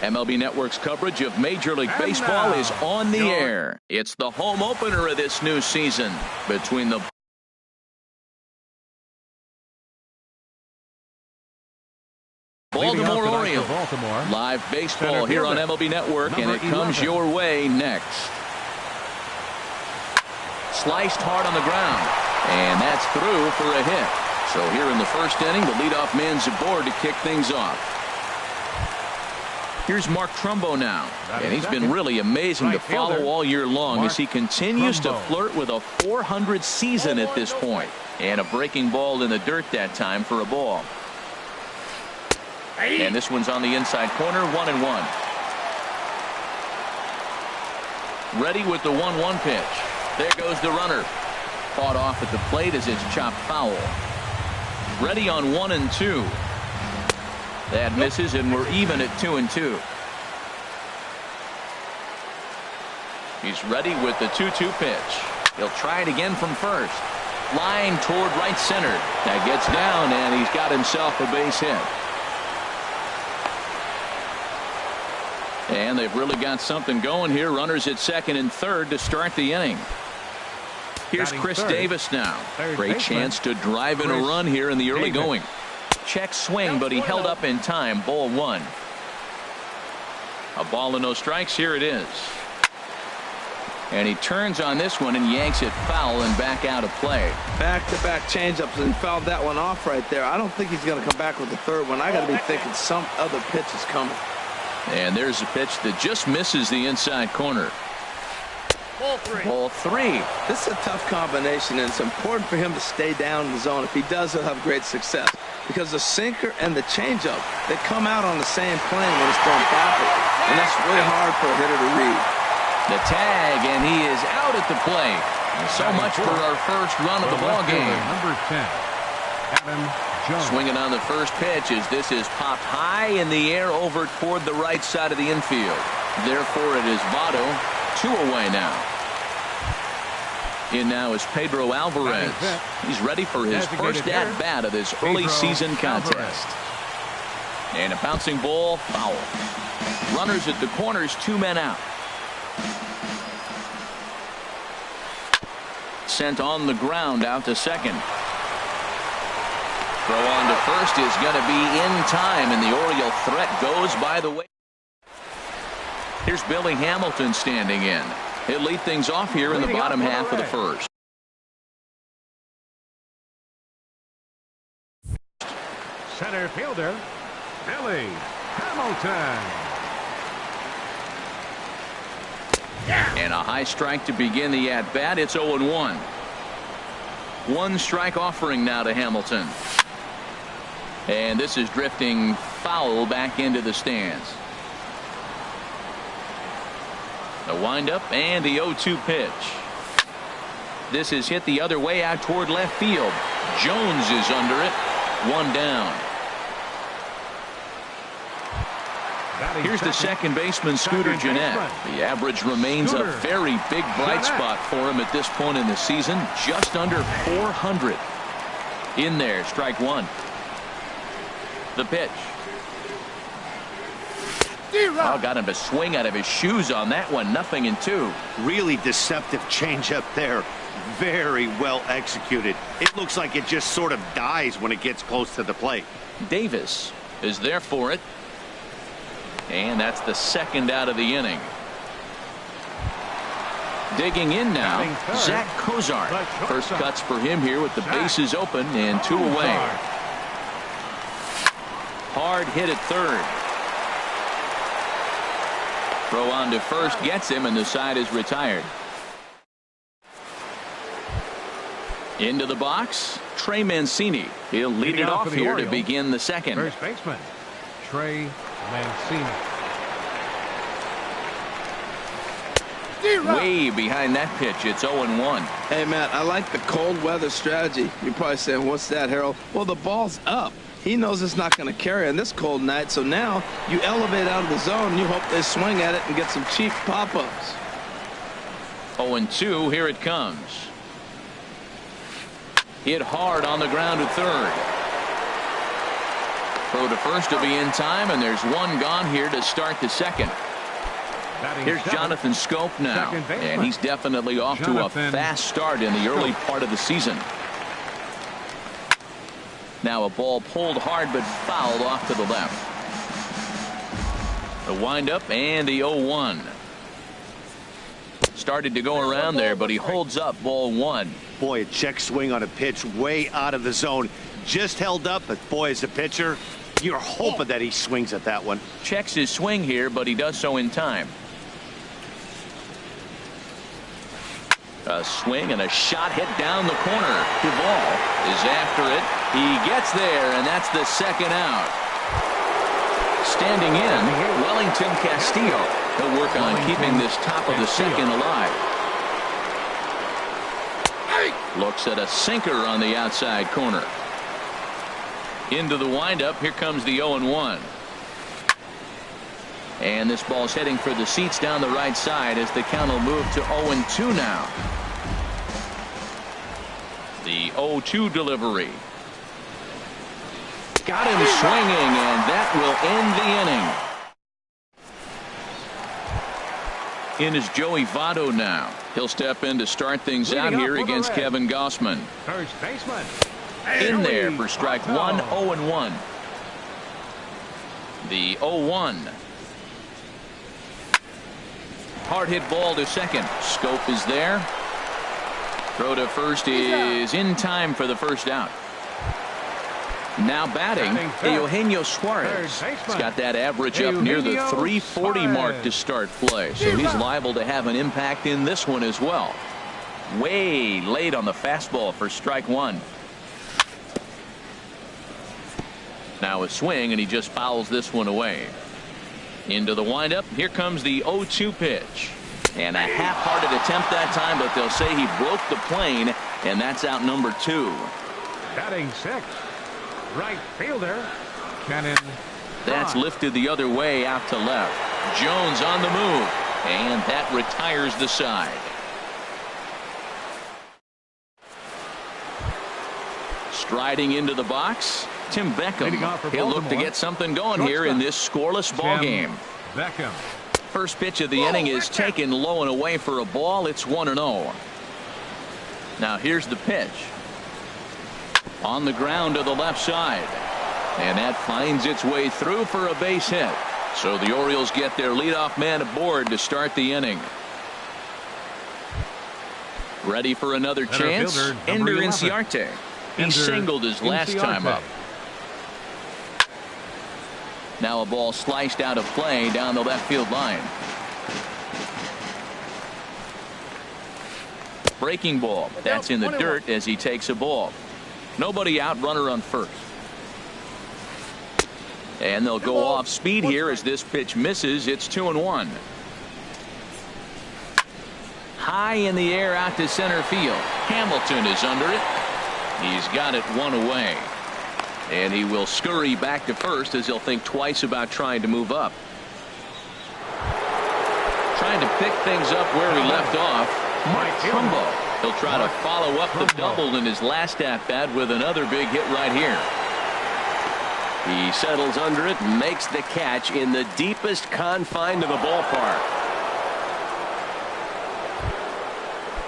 MLB Network's coverage of Major League Baseball is on the air. It's the home opener of this new season between the Baltimore Orioles. Live baseball here on MLB Network, and it comes your way next. Sliced hard on the ground, and that's through for a hit. So here in the first inning, the leadoff man's aboard to kick things off. Here's Mark Trumbo now, and he's been really amazing to follow all year long as he continues to flirt with a .400 season at this point. And a breaking ball in the dirt that time for a ball. And this one's on the inside corner, 1-1. Ready with the 1-1 pitch. There goes the runner. Fought off at the plate as it's chopped foul. Ready on 1-2. That misses, and we're even at 2-2. He's ready with the 2-2 pitch. He'll try it again from first. Line toward right center. That gets down, and he's got himself a base hit. And they've really got something going here. Runners at second and third to start the inning. Here's Chris Davis now. Great chance to drive in a run here in the early going. Check swing, but he held up in time. Ball one. A ball and no strikes. Here it is. And he turns on this one and yanks it foul and back out of play. Back-to-back changeups and fouled that one off right there. I don't think he's going to come back with the third one. I got to be thinking some other pitch is coming. And there's a pitch that just misses the inside corner. Ball three. This is a tough combination, and it's important for him to stay down in the zone. If he does, he'll have great success. Because the sinker and the changeup, they come out on the same plane when it's thrown properly. And that's really hard for a hitter to read. The tag, and he is out at the plate. And so much for our first run of the ball game. Number 10, Adam Jones. Swinging on the first pitch as this is popped high in the air over toward the right side of the infield. Therefore, it is Votto. 2 away now. In now is Pedro Alvarez. He's ready for his first at-bat of this early season contest. And a bouncing ball, foul. Runners at the corners, 2 men out. Sent on the ground out to second. Throw on to first is going to be in time, and the Oriole threat goes by the way. Here's Billy Hamilton standing in. He'll lead things off here in the bottom half of the first. Center fielder, Billy Hamilton. And a high strike to begin the at-bat. It's 0-1. 1 strike offering now to Hamilton. And this is drifting foul back into the stands. The windup and the 0-2 pitch. This is hit the other way out toward left field. Jones is under it. 1 down. Here's the second baseman, Scooter Gennett. The average remains a very big bright spot for him at this point in the season. Just under 400. In there, strike 1. The pitch. Oh, got him to swing out of his shoes on that one. 0-2. Really deceptive changeup there. Very well executed. It looks like it just sort of dies when it gets close to the plate. Davis is there for it. And that's the second out of the inning. Digging in now, Zach Cozart. First cuts for him here with the bases open and 2 away. Hard hit at third. Throw on to first gets him, and the side is retired. Into the box, Trey Mancini. He'll lead it off here to begin the second. First baseman, Trey Mancini. Way behind that pitch. It's 0-1. Hey, Matt, I like the cold weather strategy. You're probably saying, what's that, Harold? Well, the ball's up. He knows it's not going to carry on this cold night, so now you elevate out of the zone. You hope they swing at it and get some cheap pop-ups. 0-2. Here it comes. Hit hard on the ground to third. Throw to first will be in time, and there's one gone here to start the second. Here's Jonathan Scope now, and he's definitely off to a fast start in the early part of the season. Now a ball pulled hard but fouled off to the left. The windup and the 0-1. Started to go around there, but he holds up ball one. Boy, a check swing on a pitch way out of the zone. Just held up, but boy, as a pitcher, you're hoping that he swings at that one. Checks his swing here, but he does so in time. A swing and a shot hit down the corner. Duvall is after it. He gets there, and that's the second out. Standing in, Wellington Castillo. He'll work on keeping this top of the second alive. Looks at a sinker on the outside corner. Into the windup. Here comes the 0-1. And this ball's heading for the seats down the right side as the count will move to 0-2 now. The 0-2 delivery. Got him swinging, and that will end the inning. In is Joey Votto now. He'll step in to start things out here against Kevin Gossman. First baseman. In there for strike one, 0-1. The 0-1. Hard hit ball to second. Scope is there. Throw to first is in time for the first out. Now batting, Eugenio Suarez. He's got that average up near the 340 mark to start play, so he's liable to have an impact in this one as well. Way late on the fastball for strike one. Now a swing, and he just fouls this one away. Into the windup. Here comes the 0-2 pitch. And a half-hearted attempt that time, but they'll say he broke the plane, and that's out number 2. Batting sixth, right fielder, Cannon. That's lifted the other way out to left. Jones on the move, and that retires the side. Striding into the box, Tim Beckham. He'll look to get something going here in this scoreless ball game. Beckham. First pitch of the inning is taken low and away for a ball. It's 1-0. Now here's the pitch. On the ground to the left side. And that finds its way through for a base hit. So the Orioles get their leadoff man aboard to start the inning. Ready for another chance? Ender Inciarte. He singled his last time up. Now a ball sliced out of play down the left field line. Breaking ball. That's in the dirt as he takes a ball. Nobody out, runner on first. And they'll go off speed here as this pitch misses. It's 2-1. High in the air out to center field. Hamilton is under it. He's got it one away. And he will scurry back to first as he'll think twice about trying to move up. Trying to pick things up where he left off. Mike Trumbo. He'll try to follow up the double in his last at-bat with another big hit right here. He settles under it and makes the catch in the deepest confine of the ballpark.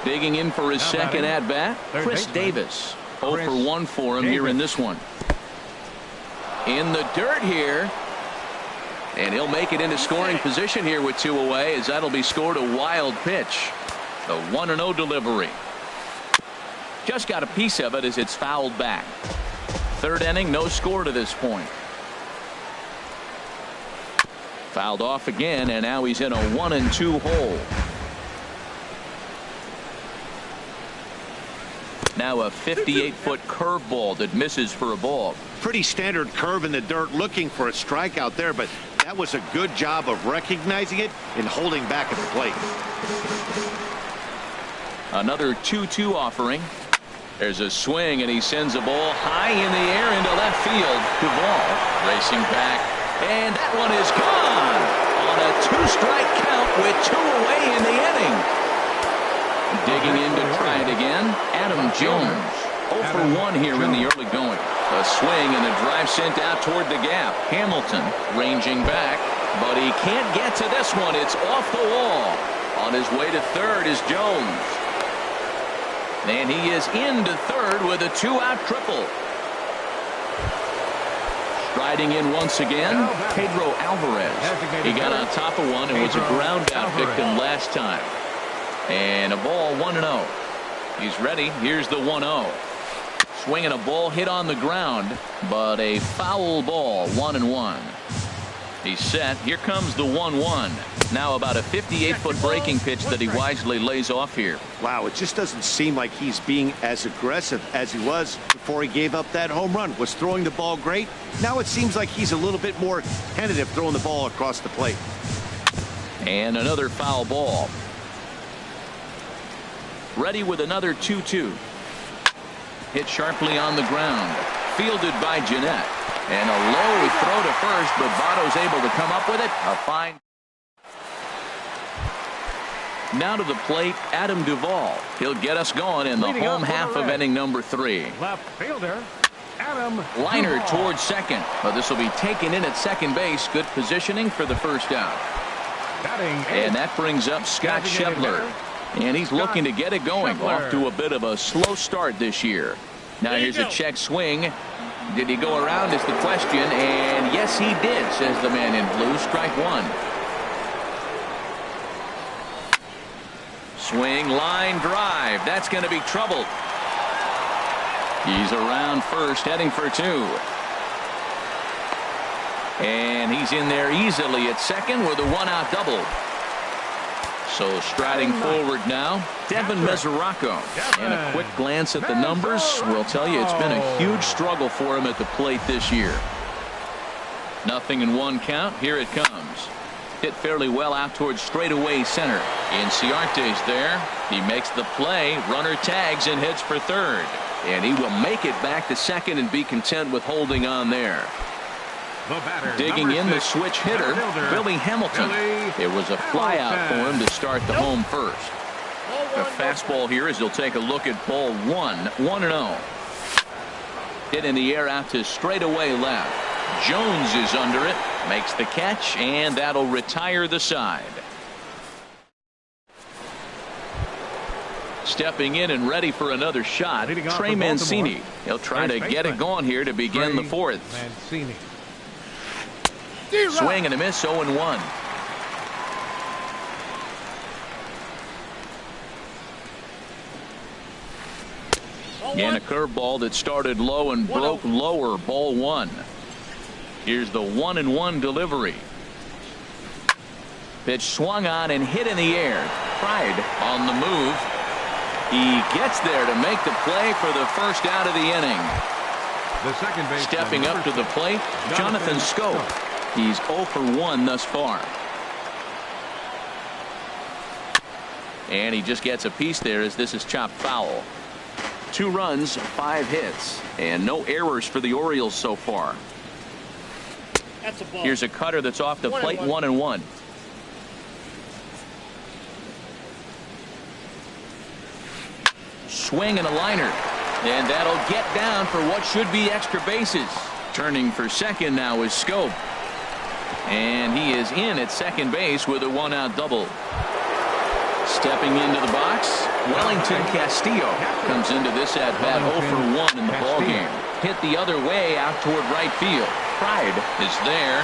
Digging in for his second at-bat, Chris Davis. 0 for 1 for him here in this one. In the dirt here. And he'll make it into scoring position here with 2 away as that'll be scored a wild pitch. The 1-0 delivery. Just got a piece of it as it's fouled back. Third inning, no score to this point. Fouled off again, and now he's in a 1-2 hole. Now a 58-foot curveball that misses for a ball. Pretty standard curve in the dirt, looking for a strikeout there, but that was a good job of recognizing it and holding back at the plate. Another 2-2 offering. There's a swing, and he sends a ball high in the air into left field. Duvall racing back, and that one is gone on a 2-strike count with 2 away in the inning. Digging in to try it again, Adam Jones. 0 for 1 here in the early going. A swing and a drive sent out toward the gap. Hamilton ranging back, but he can't get to this one. It's off the wall. On his way to third is Jones. And he is into third with a 2-out triple. Striding in once again, Pedro Alvarez. He got on top of one and was a ground out victim last time. And a ball 1-0. He's ready. Here's the 1-0. Swinging a ball hit on the ground, but a foul ball, 1-1. He's set. Here comes the 1-1. Now about a 58-foot breaking pitch that he wisely lays off here. Wow, it just doesn't seem like he's being as aggressive as he was before he gave up that home run. Was throwing the ball great. Now it seems like he's a little bit more tentative throwing the ball across the plate. And another foul ball. Ready with another 2-2. Hit sharply on the ground. Fielded by Jeanette. And a low throw to first, but Votto's able to come up with it. A fine. Now to the plate, Adam Duvall. He'll get us going in the home half of inning number 3. Left fielder, Adam Liner Duvall. towards second, but this will be taken in at second base. Good positioning for the first out. And that brings up Scott Schebler. And he's looking to get it going. Off to a bit of a slow start this year. Now here's a check swing. Did he go around is the question, and yes he did, says the man in blue. Strike one. Swing, line drive. That's going to be trouble. He's around first, heading for 2. And he's in there easily at second with a 1-out double. So striding forward now, Devin Mesoraco. And a quick glance at the numbers will tell you it's been a huge struggle for him at the plate this year. Nothing in 1 count. Here it comes. Hit fairly well out towards straightaway center. Inciarte's there. He makes the play. Runner tags and hits for third. And he will make it back to second and be content with holding on there. Digging in the switch hitter, Billy Hamilton. It was a flyout for him to start the home first. A fastball here as he'll take a look at ball 1. 1-0. Hit in the air out to straightaway left. Jones is under it, makes the catch, and that'll retire the side. Stepping in and ready for another shot, Trey Mancini. He'll try to get it going here to begin the 4th. Mancini. Swing and a miss, 0-1. And a curveball that started low and broke lower, ball 1. Here's the 1-1 delivery. Pitch swung on and hit in the air. Pride on the move. He gets there to make the play for the first out of the inning. The second baseman, stepping up to the plate, Jonathan Scope. He's 0 for 1 thus far. And he just gets a piece there as this is chopped foul. 2 runs, 5 hits, and no errors for the Orioles so far. That's a ball. Here's a cutter that's off the plate, 1-1. Swing and a liner. And that'll get down for what should be extra bases. Turning for second now is Scope. And he is in at second base with a 1-out double. Stepping into the box, Wellington Castillo comes into this at bat 0 for 1 in the ballgame. Hit the other way out toward right field. Pride is there.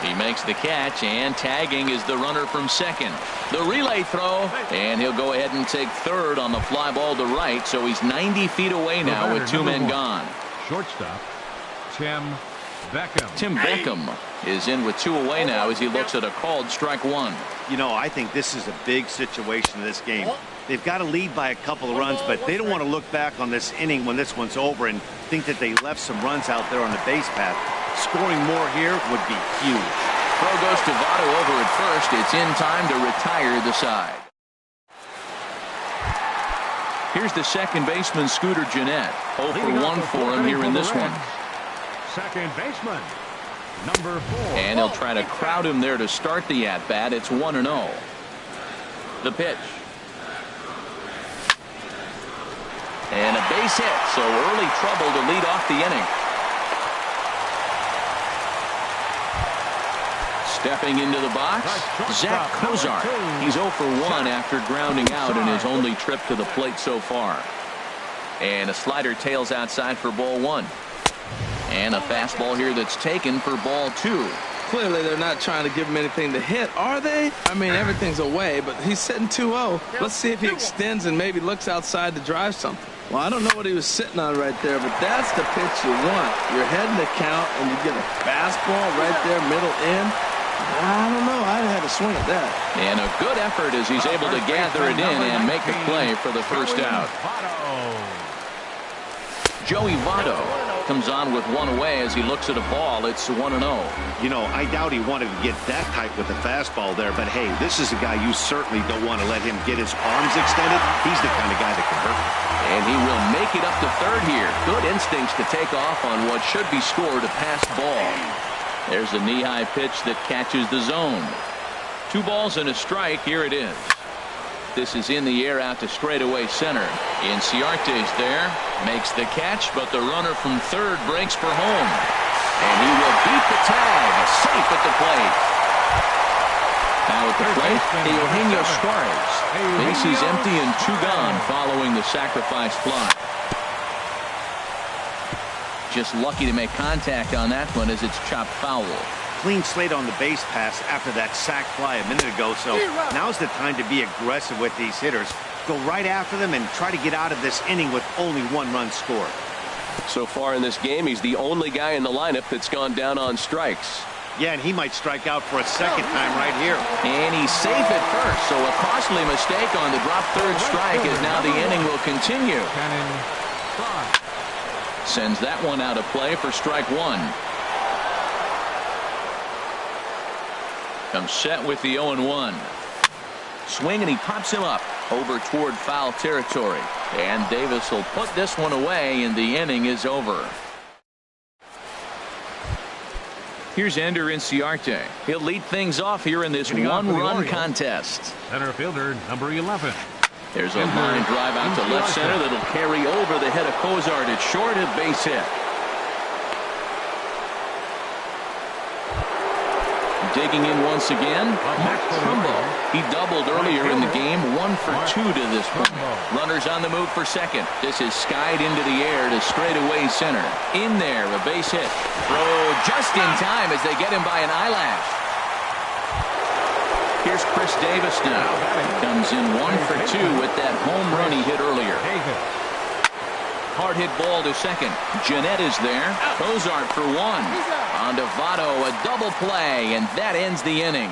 He makes the catch, and tagging is the runner from second. The relay throw, and he'll go ahead and take third on the fly ball to right, so he's 90 feet away now with 2 men gone. Shortstop, Tim Beckham. Tim Beckham is in with 2 away now as he looks at a called strike 1. You know, I think this is a big situation in this game. They've got to lead by a couple of runs, but they don't want to look back on this inning when this one's over and think that they left some runs out there on the base path. Scoring more here would be huge. Throw goes to Votto over at first. It's in time to retire the side. Here's the second baseman, Scooter Gennett. 0 for 1 for him here in this one. Second baseman, number 4. And he'll try to crowd him there to start the at-bat. It's 1-0. The pitch. And a base base hit, so early trouble to lead off the inning. Stepping into the box, Zach Cozart. He's 0 for 1 after grounding out in his only trip to the plate so far. And a slider tails outside for ball 1. And a fastball here that's taken for ball 2. Clearly, they're not trying to give him anything to hit, are they? I mean, everything's away, but he's sitting 2-0. Let's see if he extends and maybe looks outside to drive something. Well, I don't know what he was sitting on right there, but that's the pitch you want. You're heading to count, and you get a fastball right there, middle in. I don't know. I'd have had to swing at that. And a good effort as he's able to gather it in and make a play for the first out. Joey Votto comes on with one away as he looks at a ball. It's 1-0. You know, I doubt he wanted to get that tight with the fastball there, but hey, this is a guy you certainly don't want to let him get his arms extended. He's the kind of guy that can hurt. And he will make it up to third here. Good instincts to take off on what should be scored a passed ball. There's a knee-high pitch that catches the zone. 2 balls and a strike. Here it is. This is in the air out to straightaway center. Inciarte's there, makes the catch, but the runner from third breaks for home. And he will beat the tag, safe at the plate. Now at the plate, Eugenio Suarez. Bases empty and 2 gone following the sacrifice fly. Just lucky to make contact on that one as it's chopped foul. Clean slate on the base pass after that sac fly a minute ago, so now's the time to be aggressive with these hitters. Go right after them and try to get out of this inning with only 1 run scored. So far in this game, he's the only guy in the lineup that's gone down on strikes. Yeah, and he might strike out for a second time right here. And he's safe at first, so a costly mistake on the drop third strike as now the inning will continue. Sends that one out of play for strike 1. Comes set with the 0-1. Swing and he pops him up over toward foul territory. And Davis will put this one away and the inning is over. Here's Ender Inciarte. He'll lead things off here in this one-run contest. Center fielder, number 11. There's a line drive out to left center that'll carry over the head of Cozart at short, a base hit. Digging in once again, Mark Trumbo. He doubled earlier in the game, 1 for 2 to this point. Runners on the move for second. This is skied into the air to straightaway center. In there, a base hit. Throw just in time as they get him by an eyelash. Here's Chris Davis now. Comes in 1 for 2 with that home run he hit earlier. Hard hit ball to second. Jeanette is there. Cozart for 1. On to Votto, a double play, and that ends the inning.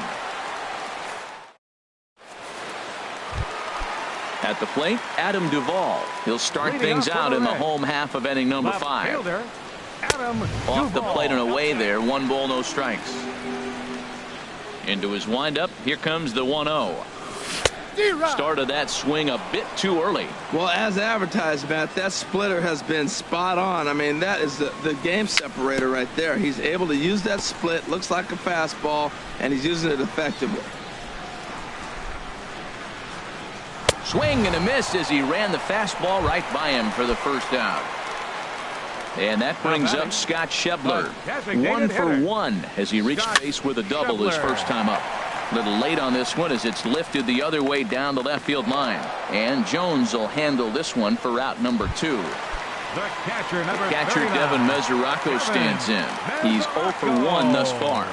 At the plate, Adam Duvall. He'll start things out in the home half of inning number 5. Off the plate and away there. 1 ball, no strikes. Into his windup. Here comes the 1-0. Started that swing a bit too early. Well, as advertised, Matt, that splitter has been spot on. I mean, that is the game separator right there. He's able to use that split, looks like a fastball, and he's using it effectively. Swing and a miss as he ran the fastball right by him for the first out. And that brings up Scott Schebler. 1 for 1 as he reached base with a double his first time up. A little late on this one as it's lifted the other way down the left field line. And Jones will handle this one for route number 2. The catcher, Devin Mesoraco stands in. He's 0 for 1 thus far.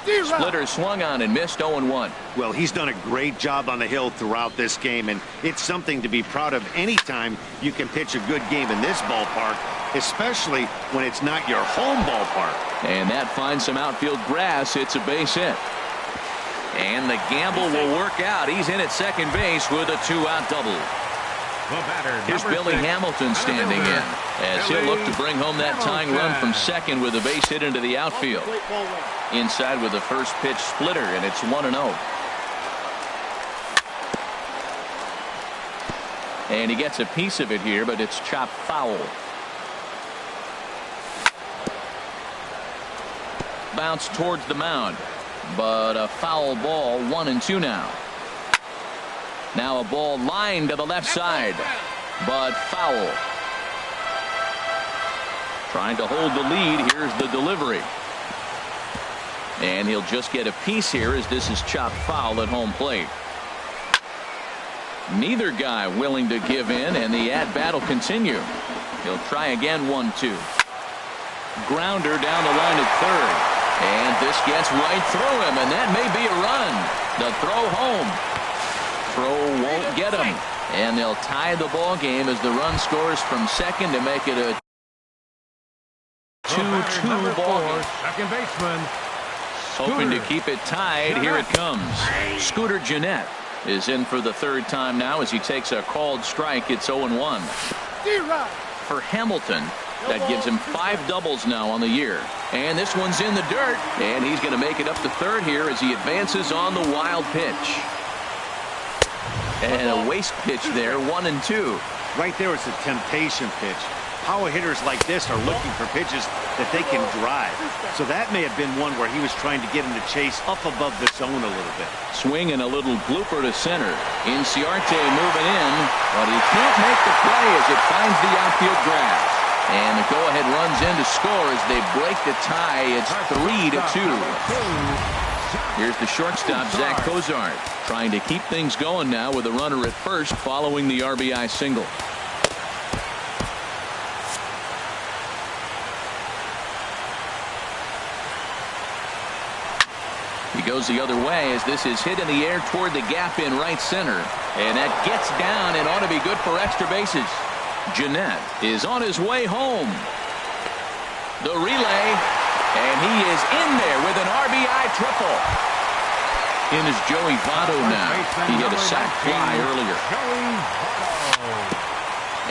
Splitter swung on and missed 0-1. Well, he's done a great job on the hill throughout this game, and it's something to be proud of anytime you can pitch a good game in this ballpark, especially when it's not your home ballpark. And that finds some outfield grass. It's a base hit. And the gamble will work out. He's in at second base with a 2-out double. Here's Billy Hamilton standing in as he'll look to bring home that tying run from second with a base hit into the outfield. Inside with the first pitch splitter, and it's 1-0. And he gets a piece of it here, but it's chopped foul. Bounce towards the mound, but a foul ball. 1-2 now. Now a ball lined to the left side. but foul. Trying to hold the lead. Here's the delivery. And he'll just get a piece here as this is chopped foul at home plate. Neither guy willing to give in, and the at-bat will continue. He'll try again, 1-2. Grounder down the line at third. And this gets right through him, and that may be a run. The throw home. Throw won't get him. And they'll tie the ball game as the run scores from second to make it a 2-2 ball game. Second baseman. Hoping to keep it tied. Here it comes. Scooter Gennett is in for the third time now as he takes a called strike. It's 0-1. For Hamilton, that gives him 5 doubles now on the year. And this one's in the dirt. And he's going to make it up to third here as he advances on the wild pitch. And a waste pitch there, 1-2. Right there is a temptation pitch. Power hitters like this are looking for pitches that they can drive. So that may have been one where he was trying to get him to chase up above the zone a little bit. Swing and a little blooper to center. Inciarte moving in, but he can't make the play as it finds the outfield grass. And the go-ahead runs in to score as they break the tie. It's 3-2. Here's the shortstop, Zach Cozart, trying to keep things going now with a runner at first following the RBI single. He goes the other way as this is hit in the air toward the gap in right center. And that gets down and ought to be good for extra bases. Gennett is on his way home. The relay, and he is in there with an RBI triple. In is Joey Votto now. He hit a sac fly earlier.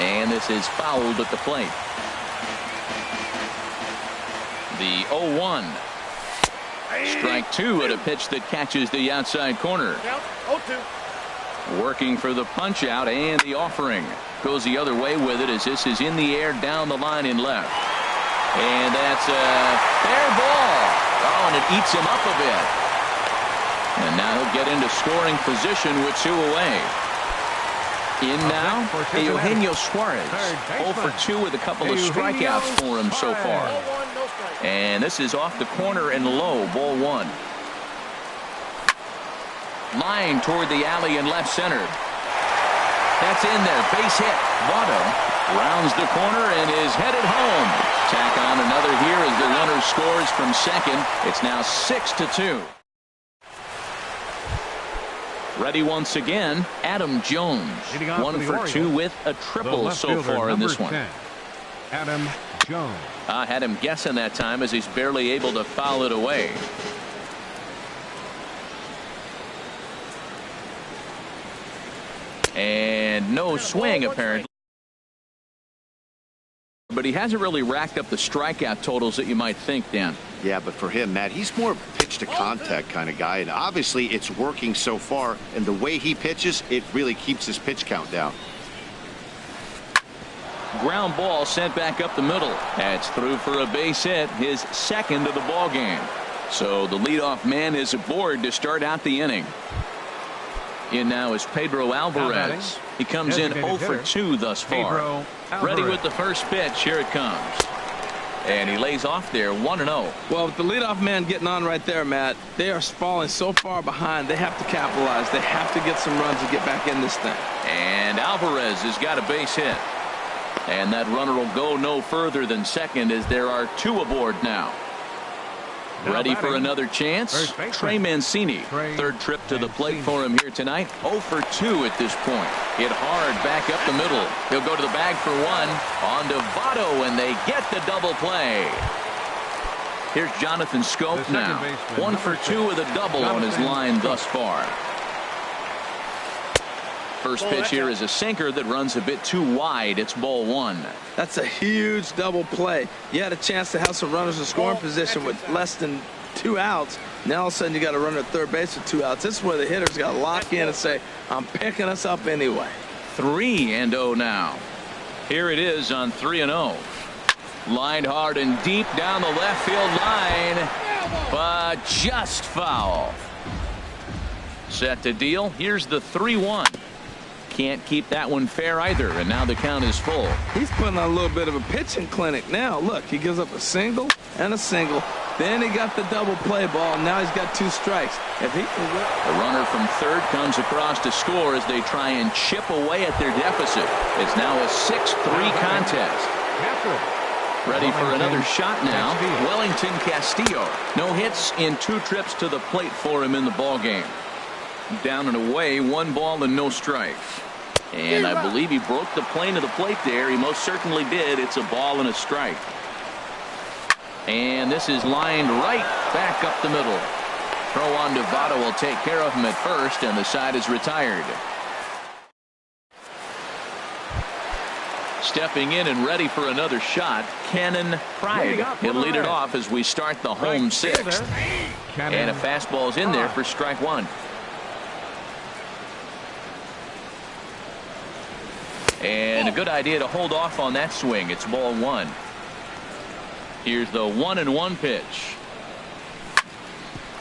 And this is fouled at the plate. The 0-1. Strike 2 at a pitch that catches the outside corner. Working for the punch out, and the offering goes the other way with it as this is in the air down the line in left. And that's a fair ball. Oh, and it eats him up a bit. And now he'll get into scoring position with 2 away. In now, Eugenio Suarez. 0 for 2 with a couple of strikeouts for him so far. And this is off the corner and low, ball 1. Line toward the alley in left center. That's in there, base hit. Votto rounds the corner and is headed home. Tack on another here as the runner scores from second. It's now 6-2. Ready once again, Adam Jones. 1 for 2 with a triple so far in this one. 10, Adam Jones. I had him guessing that time as he's barely able to foul it away. And no swing apparently. But he hasn't really racked up the strikeout totals that you might think, Dan. Yeah, but for him, Matt, he's more pitch to contact kind of guy. And obviously it's working so far. And the way he pitches, it really keeps his pitch count down. Ground ball sent back up the middle. That's through for a base hit, his second of the ball game. So the leadoff man is aboard to start out the inning. In now is Pedro Alvarez. He comes in 0 for 2 thus far. Ready with the first pitch. Here it comes. And he lays off there, 1-0. Well, with the leadoff man getting on right there, Matt, they are falling so far behind. They have to capitalize. They have to get some runs to get back in this thing. And Alvarez has got a base hit. And that runner will go no further than second as there are 2 aboard now. Ready for another chance? Trey Mancini. Third trip to the plate for him here tonight. 0 for 2 at this point. Hit hard back up the middle. He'll go to the bag for 1. On to Votto, and they get the double play. Here's Jonathan Scope now. 1 for 2 with a double on his line thus far. First pitch here is a sinker that runs a bit too wide. It's ball 1. That's a huge double play. You had a chance to have some runners in scoring position with less than 2 outs. Now all of a sudden you got a runner at third base with 2 outs. This is where the hitters got to lock in and say, I'm picking us up anyway. 3-0 now. Here it is on 3-0. Lined hard and deep down the left field line, but just foul. Set to deal. Here's the 3-1. Can't keep that one fair either, and now the count is full. He's putting on a little bit of a pitching clinic now. Look, he gives up a single and a single. Then he got the double play ball. Now he's got 2 strikes. If he can work. The runner from third comes across to score as they try and chip away at their deficit. It's now a 6-3 contest. Ready for another shot now. Wellington Castillo. No hits in 2 trips to the plate for him in the ball game. Down and away, 1 ball and no strikes. And I believe he broke the plane of the plate there. He most certainly did. It's a ball and a strike. And this is lined right back up the middle. Throw on to Votto will take care of him at first, and the side is retired. Stepping in and ready for another shot, Cannon Pride. He'll lead it off as we start the home 6th. And a fastball's in there for strike 1. And a good idea to hold off on that swing. It's ball 1. Here's the 1-1 pitch.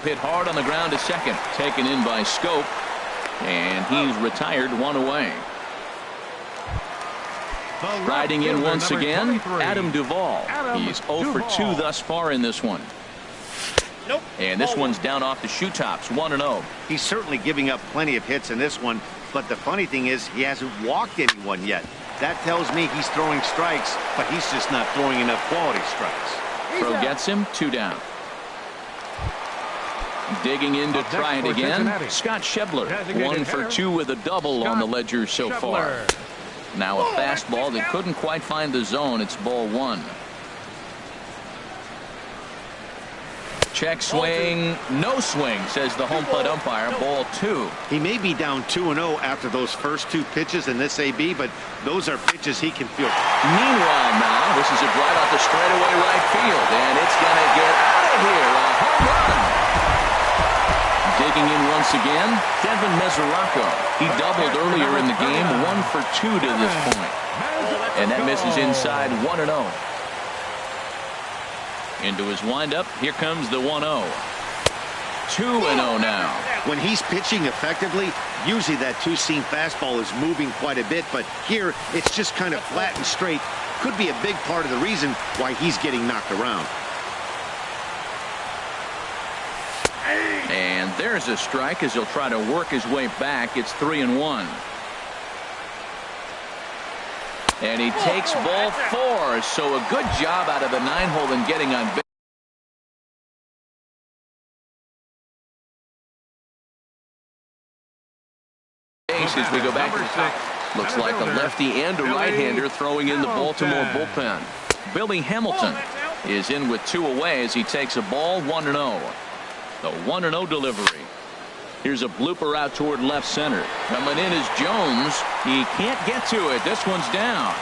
Hit hard on the ground to second. Taken in by Scope. And he's retired 1 away. Riding in once again, Adam Duvall. He's 0 for 2 thus far in this one. And this one's down off the shoe tops, 1-0. He's certainly giving up plenty of hits in this one, but the funny thing is he hasn't walked anyone yet. That tells me he's throwing strikes, but he's just not throwing enough quality strikes. Throw gets him, 2 down. Digging in to try it again, Scott Schebler. 1 for 2 with a double on the ledger so far. Now a fastball that couldn't quite find the zone. It's ball 1. Check swing, no swing, says the home plate umpire. Ball 2. He may be down 2-0 after those first 2 pitches in this AB, but those are pitches he can feel. Meanwhile now, this is a drive out the straightaway right field, and it's going to get out of here. A home run. Digging in once again, Devin Mesoraco. He doubled earlier in the game, 1 for 2 to this point. And that misses inside, 1-0. Into his windup, here comes the 1-0. 2-0 now. When he's pitching effectively, usually that 2-seam fastball is moving quite a bit, but here it's just kind of flat and straight. Could be a big part of the reason why he's getting knocked around. And there's a strike as he'll try to work his way back. It's 3-1. And he takes ball 4. So a good job out of the 9-hole in getting on base as we go back to the top. Looks like a lefty and a right-hander throwing in the Baltimore bullpen. Billy Hamilton is in with 2 away as he takes a ball, 1-0. The 1-0 delivery. Here's a blooper out toward left center. Coming in is Jones. He can't get to it. This one's down.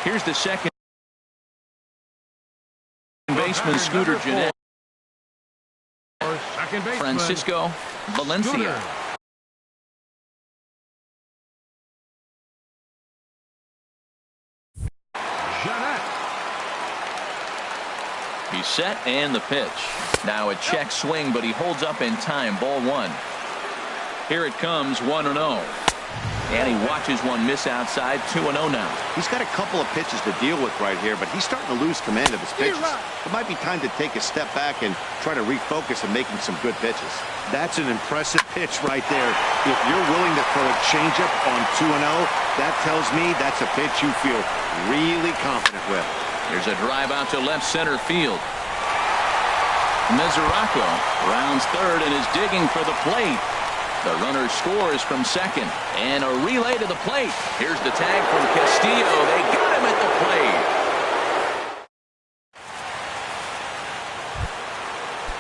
Here's the second baseman, Scooter Gennett. Francisco Valencia. He's set and the pitch. Now a check swing, but he holds up in time. Ball 1. Here it comes, 1-0. And he watches one miss outside, 2-0 now. He's got a couple of pitches to deal with right here, but he's starting to lose command of his pitches. It might be time to take a step back and try to refocus on making some good pitches. That's an impressive pitch right there. If you're willing to throw a changeup on 2-0, that tells me that's a pitch you feel really confident with. Here's a drive out to left center field. Mesoraco rounds third and is digging for the plate. The runner scores from second. And a relay to the plate. Here's the tag from Castillo. They got him at the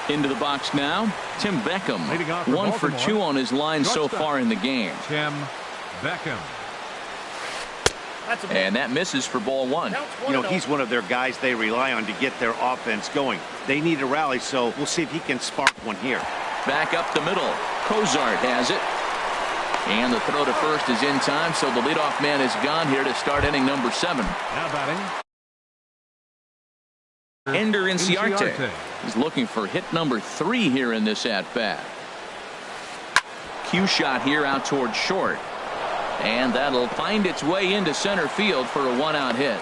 plate. Into the box now, Tim Beckham. 1 for 2 on his line so far in the game. Tim Beckham. And that misses for ball 1. You know, he's one of their guys they rely on to get their offense going. They need a rally, so we'll see if he can spark one here. Back up the middle. Cozart has it. And the throw to first is in time, so the leadoff man is gone here to start inning number 7. Now batting, Ender Inciarte is looking for hit number 3 here in this at-bat. cue shot here out towards short. And that'll find its way into center field for a one-out hit.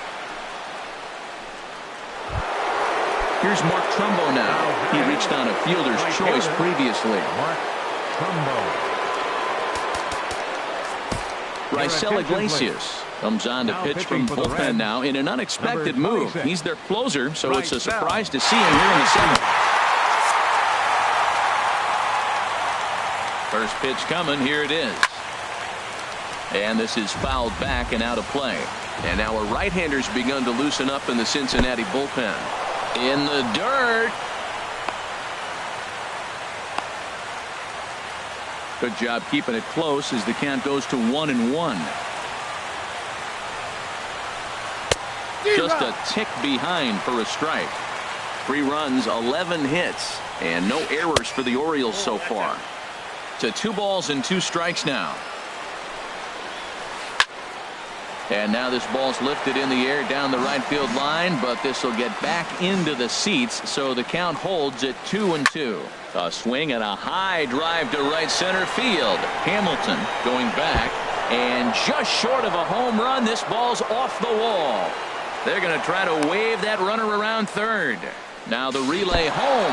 Here's Mark Trumbo now. He reached on a fielder's choice previously. Mark Trumbo. Raisel Iglesias comes on to pitch from bullpen now in an unexpected move. He's their closer, so it's a surprise to see him here in the seventh. First pitch coming. Here it is. And this is fouled back and out of play. And now a right-hander's begun to loosen up in the Cincinnati bullpen. In the dirt. Good job keeping it close as the count goes to 1-1. Just a tick behind for a strike. 3 runs, 11 hits, and no errors for the Orioles so far. To 2 balls and 2 strikes now. And now this ball's lifted in the air down the right field line, but this will get back into the seats, so the count holds at 2-2. A swing and a high drive to right center field. Hamilton going back, and just short of a home run, this ball's off the wall. They're going to try to wave that runner around third. Now the relay home,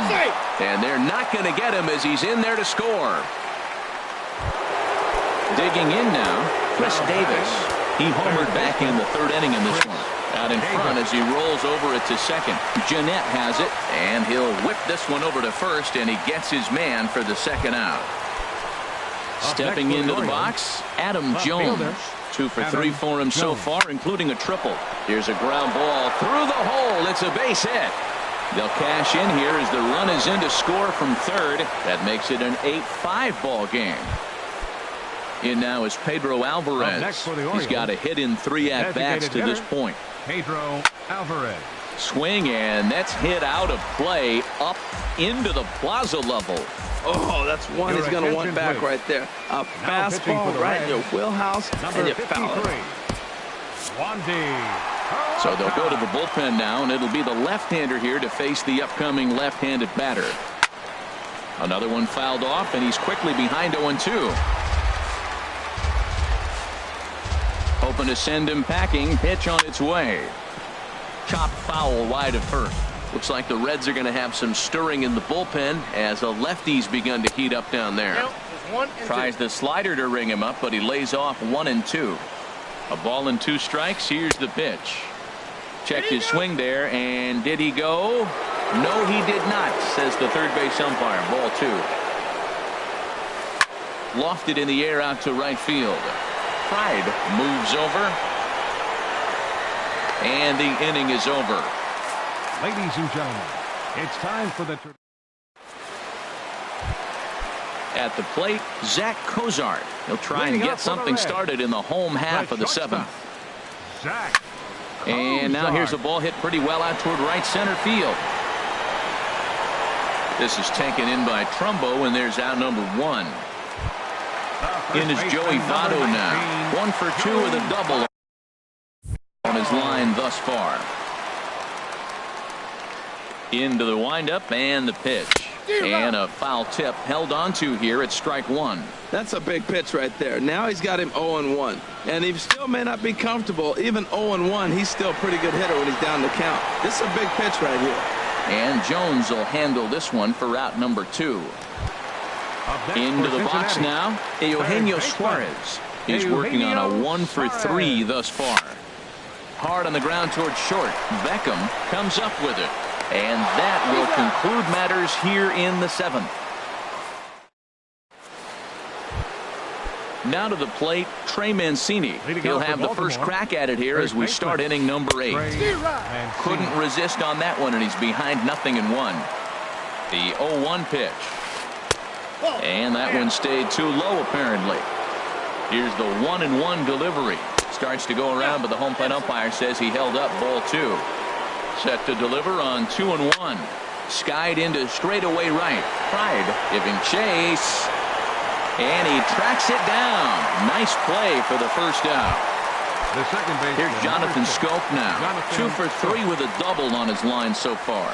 and they're not going to get him as he's in there to score. Digging in now, Chris Davis. He homered back in the 3rd inning in this one. Out in front as he rolls over it to second. Jeanette has it, and he'll whip this one over to first, and he gets his man for the 2nd out. Stepping into the box, Adam Jones. 2 for 3 for him so far, including a triple. Here's a ground ball through the hole. It's a base hit. They'll cash in here as the run is in to score from third. That makes it an 8-5 ball game. In now is Pedro Alvarez. He's got a hit in 3 at-bats to this point. Pedro Alvarez. Swing, and that's hit out of play up into the plaza level. Oh, that's one he's going to want back right there. A fastball right in your wheelhouse, and you foul it. So they'll go to the bullpen now, and it'll be the left-hander here to face the upcoming left-handed batter. Another one fouled off, and he's quickly behind 0-2. Hoping to send him packing. Pitch on its way. Chopped foul wide of first. Looks like the Reds are going to have some stirring in the bullpen as a lefty's begun to heat up down there. Tries the slider to ring him up, but he lays off 1-2. A ball and 2 strikes. Here's the pitch. Checked his swing there, and did he go? No, he did not, says the third base umpire. Ball 2. Lofted in the air out to right field. Pride moves over, and the inning is over. Ladies and gentlemen, it's time for the... At the plate, Zach Cozart. He'll try and get something started in the home half of the 7th. Zach. And now here's a ball hit pretty well out toward right center field. This is taken in by Trumbo, and there's out number 1. In is Joey Votto now. 1 for 2 with a double on his line thus far. Into the windup and the pitch. And a foul tip held onto here at strike 1. That's a big pitch right there. Now he's got him 0-1. And he still may not be comfortable. Even 0-1, he's still a pretty good hitter when he's down the count. This is a big pitch right here. And Jones will handle this one for out number 2. Into the box now, Eugenio Suarez is working on a 1 for 3 thus far. Hard on the ground towards short. Beckham comes up with it. And that will conclude matters here in the 7th. Now to the plate, Trey Mancini. He'll have the first crack at it here as we start inning number 8. Couldn't resist on that one, and he's behind 0-1. The 0-1 pitch. And that one stayed too low, apparently. Here's the 1-1 delivery. Starts to go around, but the home plate umpire says he held up ball 2. Set to deliver on 2-1. Skied into straightaway right. Pride giving chase. And he tracks it down. Nice play for the first out. The second base. Here's Jonathan Scope now. 2 for 3 with a double on his line so far.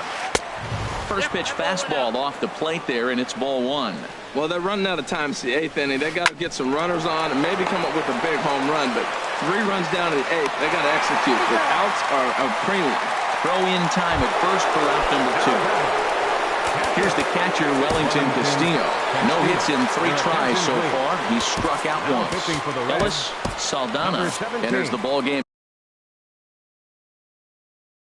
First pitch fastball off the plate there, and it's ball 1. Well, they're running out of time. It's the 8th inning. They got to get some runners on and maybe come up with a big home run. But 3 runs down in the 8th, they got to execute. The outs are a premium. Throw in time at first for out number 2. Here's the catcher, Wellington Castillo. No hits in 3 tries so far. He struck out once. Ellis Saldana enters the ball game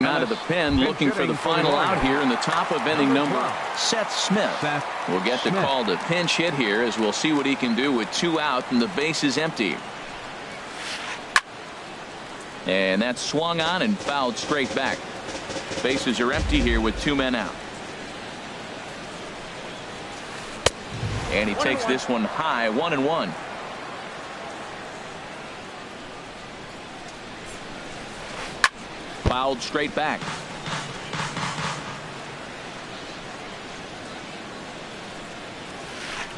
out of the pen, looking for the final out here in the top of inning number. Seth Smith will get the call to pinch hit here, as we'll see what he can do with 2 out and the base is empty. And that's swung on and fouled straight back. Bases are empty here with 2 men out. And he takes this one high, 1-1. Fouled straight back.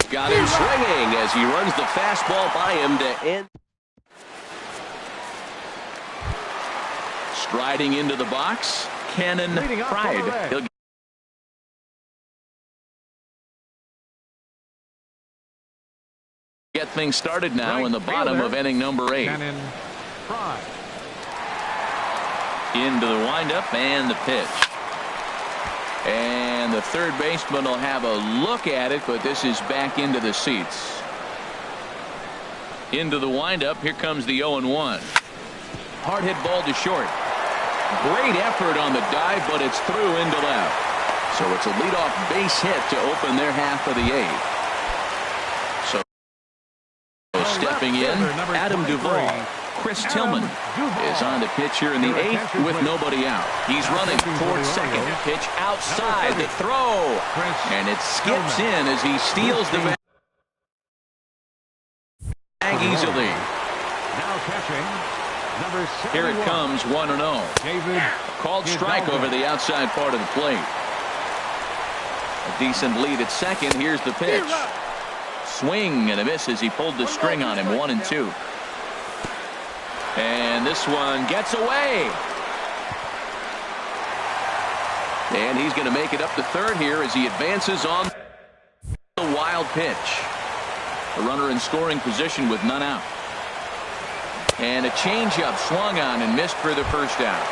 Got him swinging as he runs the fastball by him to end. Striding into the box, Cannon Pride. He'll get things started now in the bottom of inning number 8. Into the windup and the pitch. And the third baseman will have a look at it, but this is back into the seats. Into the windup. Here comes the 0-1. Hard hit ball to short. Great effort on the dive, but it's through into left. So it's a leadoff base hit to open their half of the 8th. So stepping in, Adam Duvall. Chris Tillman is on the pitch here in the 8th with nobody out. He's running towards second. Pitch outside the throw. And it skips in as he steals the bag easily. Here it comes, 1-0. Called strike over the outside part of the plate. A decent lead at second. Here's the pitch. Swing and a miss as he pulled the string on him, 1-2. And this one gets away. And he's going to make it up to third here as he advances on the wild pitch. A runner in scoring position with none out. And a changeup swung on and missed for the first out.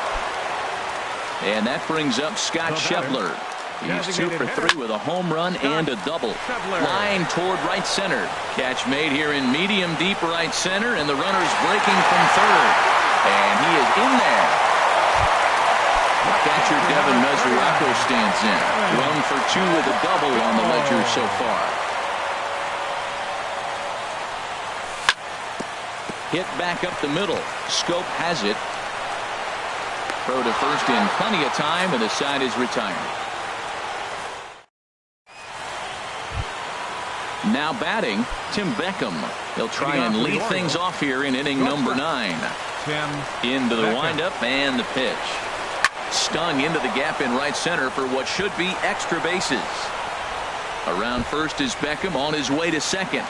And that brings up Scott Scheffler. He's 2 for 3 with a home run and a double. Line toward right center. Catch made here in medium deep right center, and the runner's breaking from third. And he is in there. The catcher Devin Mesoraco stands in. 1 for 2 with a double on the ledger so far. Hit back up the middle. Scope has it. Throw to first in plenty of time, and the side is retired. Now batting, Tim Beckham. He'll try and lead things off here in inning number 9. Into the windup and the pitch. Stung into the gap in right center for what should be extra bases. Around first is Beckham on his way to second.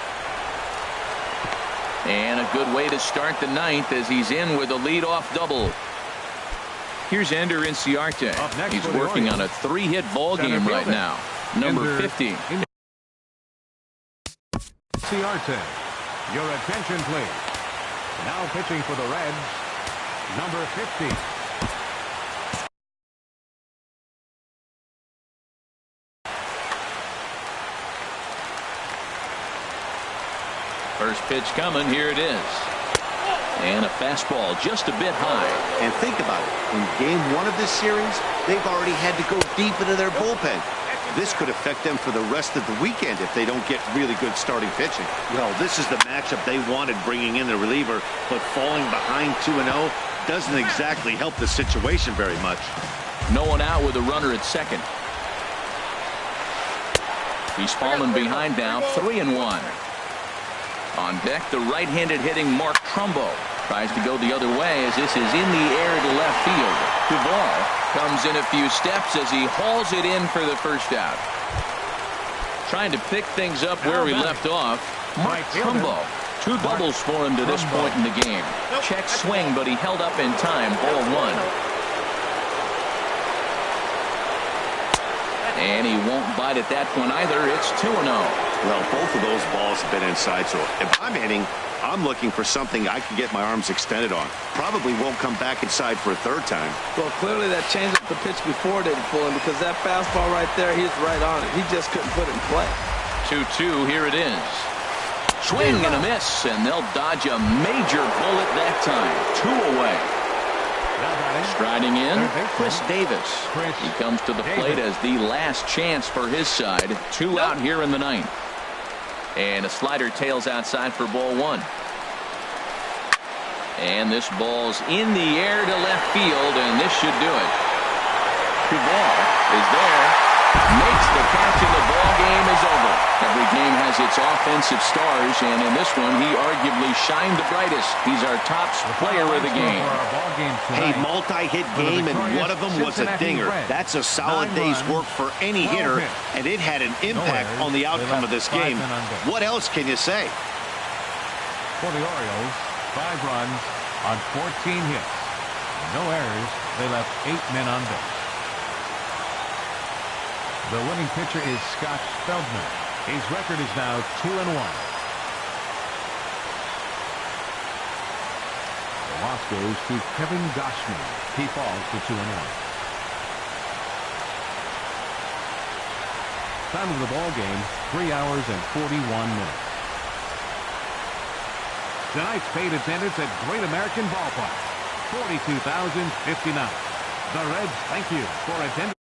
And a good way to start the 9th as he's in with a leadoff double. Here's Ender Inciarte. He's working on a 3-hit ball game right now. Number 50. Inciarte, your attention please. Now pitching for the Reds, number 50. First pitch coming, here it is. And a fastball just a bit high. And think about it. In game 1 of this series, they've already had to go deep into their bullpen. This could affect them for the rest of the weekend if they don't get really good starting pitching. Well, this is the matchup they wanted, bringing in the reliever, but falling behind 2-0 doesn't exactly help the situation very much. No one out with a runner at second. He's fallen behind now, 3-1. On deck, the right-handed hitting Mark Trumbo tries to go the other way as this is in the air to left field. Duvall comes in a few steps as he hauls it in for the first out. Trying to pick things up where we left off. Mark Trumbo. 2 doubles for him to this point in the game. Check swing, but he held up in time. Ball 1. And he won't bite at that one either. It's 2-0. Well, both of those balls have been inside, so if I'm hitting, I'm looking for something I can get my arms extended on. Probably won't come back inside for a third time. Well, clearly that changeup the pitch before didn't fool him, because that fastball right there, he's right on it. He just couldn't put it in play. 2-2, here it is. Swing and a miss, and they'll dodge a major bullet that time. 2 away. Striding in, Chris Davis. He comes to the plate as the last chance for his side. 2 out here in the 9th. And a slider tails outside for ball 1. And this ball's in the air to left field, and this should do it. Duvall is there, makes the catch, and the ball game is over. Every game has its offensive stars, and in this one, he arguably shined the brightest. He's our top player of the game. Hey, multi-hit game, and one of them was a dinger. That's a solid day's work for any hitter, and it had an impact on the outcome of this game. What else can you say? For the Orioles, 5 runs on 14 hits. No errors. They left 8 men on base. The winning pitcher is Scott Feldman. His record is now 2-1. The loss goes to Kevin Gossman. He falls to 2-1. Time of the ball game, 3 hours and 41 minutes. Tonight's paid attendance at Great American Ballpark, 42,059. The Reds thank you for attending.